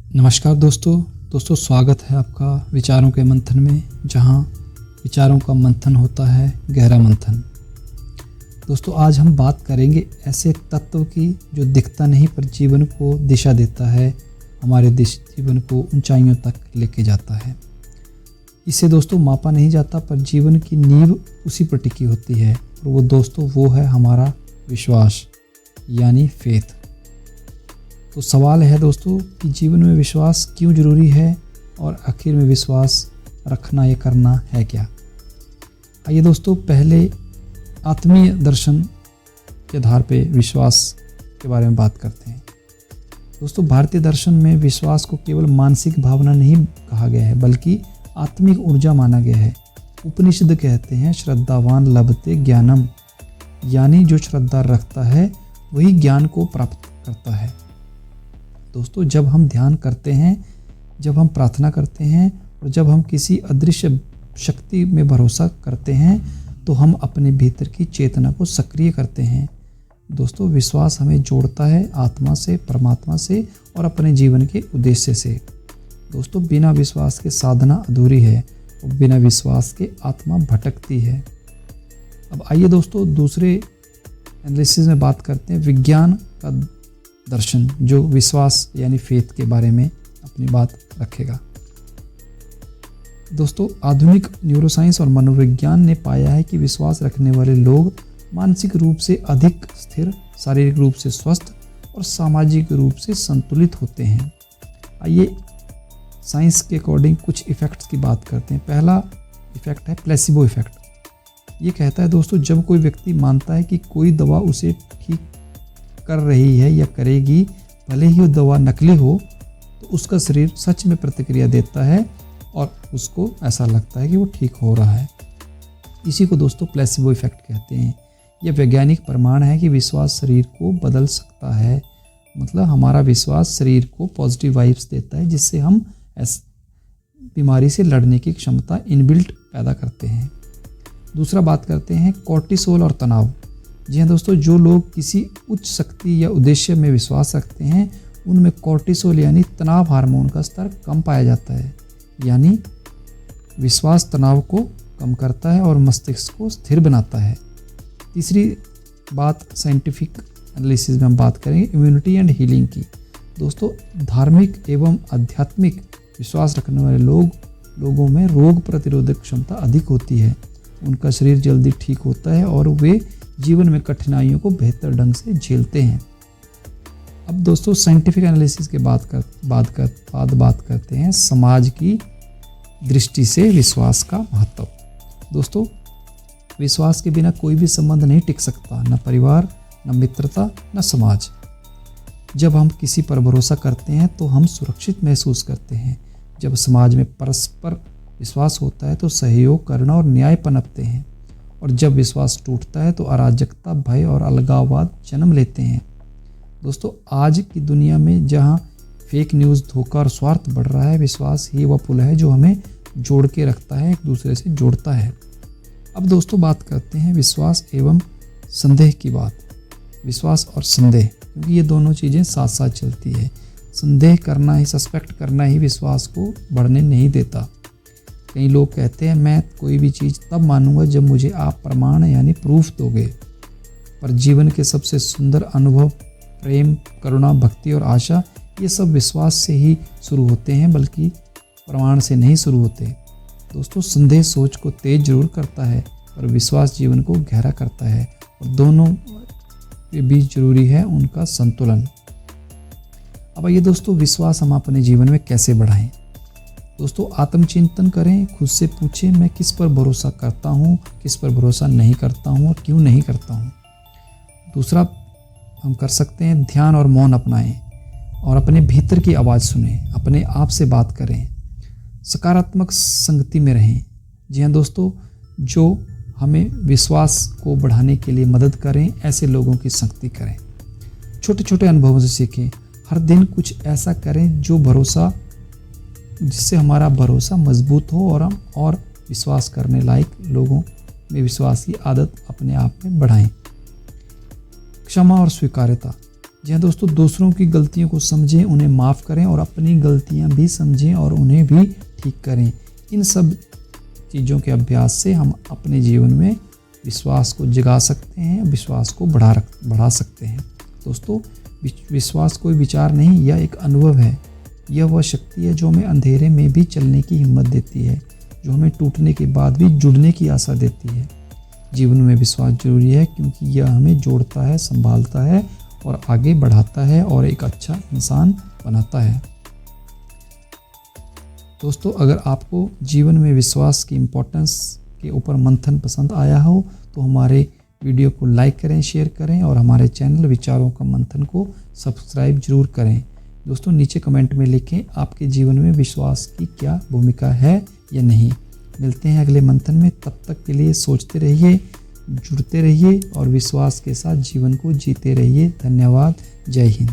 नमस्कार दोस्तों स्वागत है आपका विचारों के मंथन में, जहां विचारों का मंथन होता है गहरा मंथन। दोस्तों आज हम बात करेंगे ऐसे तत्व की जो दिखता नहीं पर जीवन को दिशा देता है, हमारे जीवन को ऊंचाइयों तक लेके जाता है। इसे दोस्तों मापा नहीं जाता पर जीवन की नींव उसी पर टिकी होती है, और वो है हमारा विश्वास यानी फेथ। तो सवाल है दोस्तों कि जीवन में विश्वास क्यों ज़रूरी है और आखिर में विश्वास रखना या करना है क्या। आइए दोस्तों पहले आत्मीय दर्शन के आधार पे विश्वास के बारे में बात करते हैं। दोस्तों भारतीय दर्शन में विश्वास को केवल मानसिक भावना नहीं कहा गया है बल्कि आत्मिक ऊर्जा माना गया है। उपनिषद कहते हैं श्रद्धावान लभते ज्ञानम, यानी जो श्रद्धा रखता है वही ज्ञान को प्राप्त करता है। दोस्तों जब हम ध्यान करते हैं, जब हम प्रार्थना करते हैं और जब हम किसी अदृश्य शक्ति में भरोसा करते हैं तो हम अपने भीतर की चेतना को सक्रिय करते हैं। दोस्तों विश्वास हमें जोड़ता है आत्मा से, परमात्मा से और अपने जीवन के उद्देश्य से। दोस्तों बिना विश्वास के साधना अधूरी है और बिना विश्वास के आत्मा भटकती है। अब आइए दोस्तों दूसरे एनालिसिस में बात करते हैं विज्ञान का दर्शन, जो विश्वास यानी फेथ के बारे में अपनी बात रखेगा। दोस्तों आधुनिक न्यूरोसाइंस और मनोविज्ञान ने पाया है कि विश्वास रखने वाले लोग मानसिक रूप से अधिक स्थिर, शारीरिक रूप से स्वस्थ और सामाजिक रूप से संतुलित होते हैं। आइए साइंस के अकॉर्डिंग कुछ इफ़ेक्ट्स की बात करते हैं। पहला इफ़ेक्ट है प्लेसिबो इफ़ेक्ट। ये कहता है दोस्तों जब कोई व्यक्ति मानता है कि कोई दवा उसे ठीक कर रही है या करेगी, भले ही वो दवा नकली हो, तो उसका शरीर सच में प्रतिक्रिया देता है और उसको ऐसा लगता है कि वो ठीक हो रहा है। इसी को दोस्तों प्लेसिबो इफेक्ट कहते हैं। यह वैज्ञानिक प्रमाण है कि विश्वास शरीर को बदल सकता है। मतलब हमारा विश्वास शरीर को पॉजिटिव वाइब्स देता है, जिससे हम बीमारी से लड़ने की क्षमता इनबिल्ट पैदा करते हैं। दूसरा बात करते हैं कॉर्टिसोल और तनाव। जी हाँ दोस्तों, जो लोग किसी उच्च शक्ति या उद्देश्य में विश्वास रखते हैं उनमें कॉर्टिसोल यानी तनाव हार्मोन का स्तर कम पाया जाता है। यानी विश्वास तनाव को कम करता है और मस्तिष्क को स्थिर बनाता है। तीसरी बात साइंटिफिक एनालिसिस में हम बात करेंगे इम्यूनिटी एंड हीलिंग की। दोस्तों धार्मिक एवं आध्यात्मिक विश्वास रखने वाले लोगों में रोग प्रतिरोधक क्षमता अधिक होती है। उनका शरीर जल्दी ठीक होता है और वे जीवन में कठिनाइयों को बेहतर ढंग से झेलते हैं। अब दोस्तों साइंटिफिक एनालिसिस के बाद बात करते हैं समाज की दृष्टि से विश्वास का महत्व। दोस्तों विश्वास के बिना कोई भी संबंध नहीं टिक सकता, न परिवार, न मित्रता, न समाज। जब हम किसी पर भरोसा करते हैं तो हम सुरक्षित महसूस करते हैं। जब समाज में परस्पर विश्वास होता है तो सहयोग, करुणा और न्याय पनपते हैं, और जब विश्वास टूटता है तो अराजकता, भय और अलगाववाद जन्म लेते हैं। दोस्तों आज की दुनिया में जहां फेक न्यूज़, धोखा और स्वार्थ बढ़ रहा है, विश्वास ही वह पुल है जो हमें जोड़ के रखता है, एक दूसरे से जोड़ता है। अब दोस्तों बात करते हैं विश्वास एवं संदेह की बात। विश्वास और संदेह, क्योंकि ये दोनों चीज़ें साथ साथ चलती है। संदेह करना ही, सस्पेक्ट करना ही विश्वास को बढ़ने नहीं देता। कई लोग कहते हैं मैं कोई भी चीज़ तब मानूंगा जब मुझे आप प्रमाण यानी प्रूफ दोगे। पर जीवन के सबसे सुंदर अनुभव, प्रेम, करुणा, भक्ति और आशा, ये सब विश्वास से ही शुरू होते हैं, बल्कि प्रमाण से नहीं शुरू होते। दोस्तों संदेह सोच को तेज जरूर करता है पर विश्वास जीवन को गहरा करता है, और दोनों के बीच जरूरी है उनका संतुलन। अब ये दोस्तों विश्वास हम अपने जीवन में कैसे बढ़ाएं। दोस्तों आत्मचिंतन करें, खुद से पूछें मैं किस पर भरोसा करता हूँ, किस पर भरोसा नहीं करता हूँ और क्यों नहीं करता हूँ। दूसरा हम कर सकते हैं ध्यान और मौन अपनाएं और अपने भीतर की आवाज़ सुनें, अपने आप से बात करें, सकारात्मक संगति में रहें। जी हाँ दोस्तों, जो हमें विश्वास को बढ़ाने के लिए मदद करें, ऐसे लोगों की संगति करें। छोटे छोटे अनुभवों से सीखें, हर दिन कुछ ऐसा करें जिससे हमारा भरोसा मजबूत हो और हम और विश्वास करने लायक लोगों में विश्वास की आदत अपने आप में बढ़ाएं। क्षमा और स्वीकार्यता। जी हाँ दोस्तों, दूसरों की गलतियों को समझें, उन्हें माफ़ करें और अपनी गलतियाँ भी समझें और उन्हें भी ठीक करें। इन सब चीज़ों के अभ्यास से हम अपने जीवन में विश्वास को जगा सकते हैं, विश्वास को बढ़ा सकते हैं। दोस्तों, विश्वास कोई विचार नहीं, यह एक अनुभव है। यह वह शक्ति है जो हमें अंधेरे में भी चलने की हिम्मत देती है, जो हमें टूटने के बाद भी जुड़ने की आशा देती है। जीवन में विश्वास जरूरी है क्योंकि यह हमें जोड़ता है, संभालता है और आगे बढ़ाता है और एक अच्छा इंसान बनाता है। दोस्तों, अगर आपको जीवन में विश्वास की इम्पोर्टेंस के ऊपर मंथन पसंद आया हो तो हमारे वीडियो को लाइक करें, शेयर करें और हमारे चैनल विचारों का मंथन को सब्सक्राइब जरूर करें। दोस्तों, नीचे कमेंट में लिखें आपके जीवन में विश्वास की क्या भूमिका है या नहीं। मिलते हैं अगले मंथन में, तब तक के लिए सोचते रहिए, जुड़ते रहिए और विश्वास के साथ जीवन को जीते रहिए। धन्यवाद। जय हिंद।